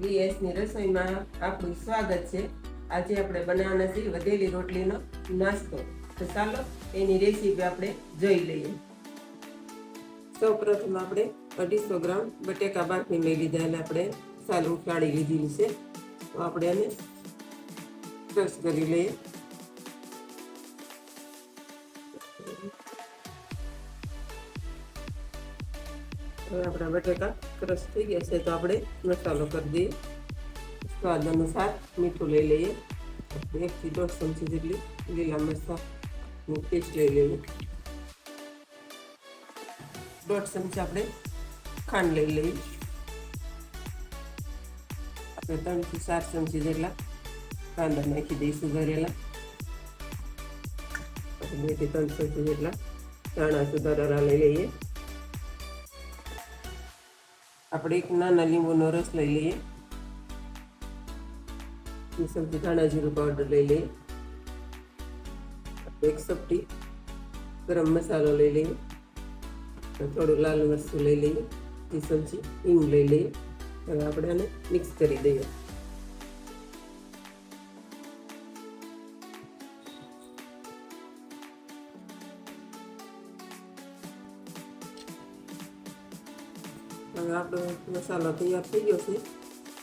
VSની રસોઈમાં આપણું સ્વાગત છે। આજે આપણે બનાવવાના છે વધેલી રોટલીનો નાસ્તો। તો ચાલો એની રેસીપી આપણે જોઈ લઈએ। સૌપ્રથમ આપણે 250 ગ્રામ બટેકા બાફી લઈ લીધા, એટલે આપણે સાલ ઉકાળી લીધી છે। તો આપણે આને ક્રશ કરી લઈએ। હવે આપણા બટેકા ક્રશ થઈ ગયા છે, તો આપણે મસાલો કરી દઈએ। સ્વાદ અનુસાર મીઠું લઈ લઈએ। 1 થી 1.5 ચમચી જેટલી લીલા મરચાંની પેસ્ટ લઈ લઈએ। 1.5 ચમચી આપણે ખાંડ લઈ લઈએ। આપણે 3 થી 4 ચમચી જેટલા કાંદા નાખી દઈશું ભરેલા। 2 થી 3 ચમચી જેટલા ધાણા સુધારેલા લઈ લઈએ। આપણે એક નાના લીંબુનો રસ લઈ લઈએ। 2 ચમચી ધાણા જીરું પાવડર લઈ લઈએ। 1 ચપટી ગરમ મસાલો લઈ લઈએ। થોડું લાલ મરચું લઈ લઈએ। 2 ચમચી હિંગ લઈ લઈએ। હવે આપણે આને મિક્સ કરી દઈએ। હવે આપણો મસાલો તૈયાર થઈ ગયો છે,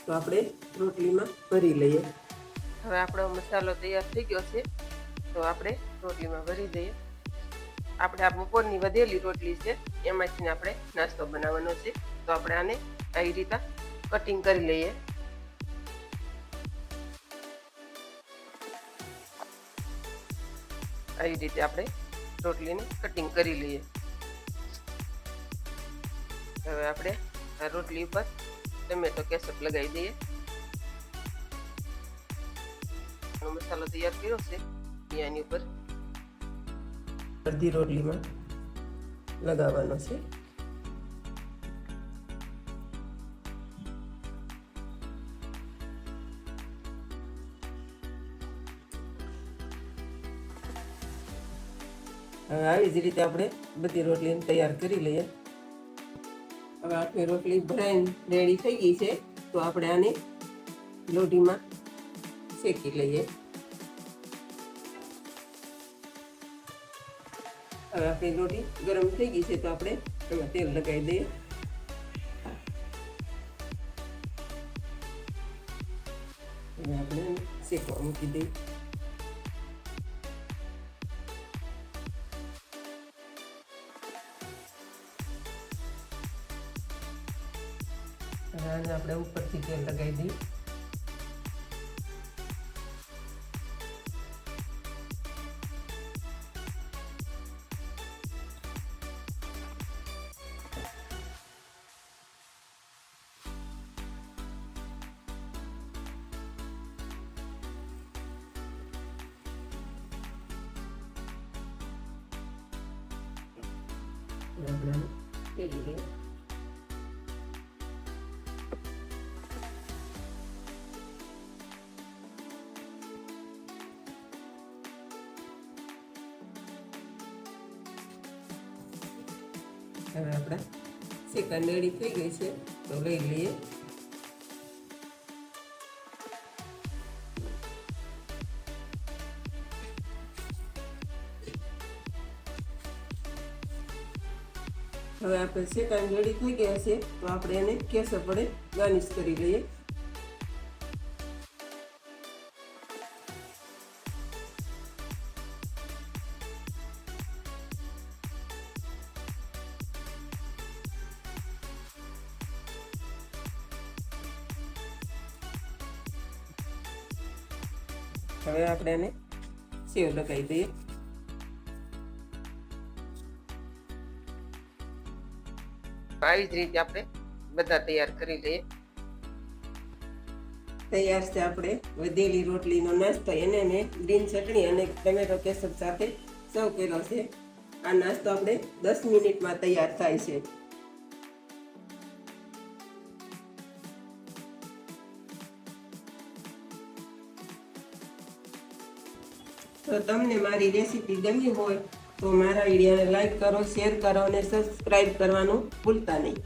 તો આપણે રોટલીમાં ભરી લઈએ। હવે આપણો મસાલો તૈયાર થઈ ગયો છે, તો આપણે રોટલીમાં ભરી દઈએ। આપણે આ બપોરની વધેલી રોટલી છે, એમાંથી આપણે નાસ્તો બનાવવાનો છે। તો આપણે આને આવી રીતે કટિંગ કરી લઈએ। આવી રીતે આપણે રોટલીને કટિંગ કરી લઈએ। હવે આપણે આ રોટલી ઉપર ટમેટો કેચઅપ લગાવી દઈએ। મસાલો તૈયાર કર્યો છે, એની ઉપર અડધી રોટલીમાં લગાવવાનો છે। હવે આવી જ રીતે આપણે બધી રોટલીને તૈયાર કરી લઈએ। હવે આપણી રોટલી ભરાઈને રેડી થઈ ગઈ છે, તો આપણે આને લોઢીમાં શેકી લઈએ। હવે આપણી રોટી ગરમ થઈ ગઈ છે, તો આપણે એમાં તેલ લગાવી દઈએ। હવે આપણે શેકવા મૂકી દઈએ। આને આપણે ઉપરથી તેલ લગાવી દઈએ। આપણે તેલી લઈએ। હવે આપણે સેકન્ડ રેડી થઈ ગઈ છે, તો લઈ લઈએ। હવે આપણે સેકન્ડ રેડી થઈ ગયા છે, તો આપણે એને કેસર વડે ગાર્નિશ કરી લઈએ। હવે આપણે એને સેવ લગાવી દઈએ। આવી જ રીતે આપણે બધા તૈયાર કરી લઈએ। તૈયાર છે આપણે વધેલી રોટલીનો નાસ્તો। એને મેં ગ્રીન ચટણી અને ટમેટો કેચઅપ સાથે સર્વ કર્યો છે। આ નાસ્તો આપણે 10 મિનિટમાં તૈયાર થાય છે। તો તમને મારી રેસીપી ગમી હોય તો મારા વિડીયોને લાઈક કરો, શેર કરો અને સબસ્ક્રાઈબ કરવાનું ભૂલતા નહીં।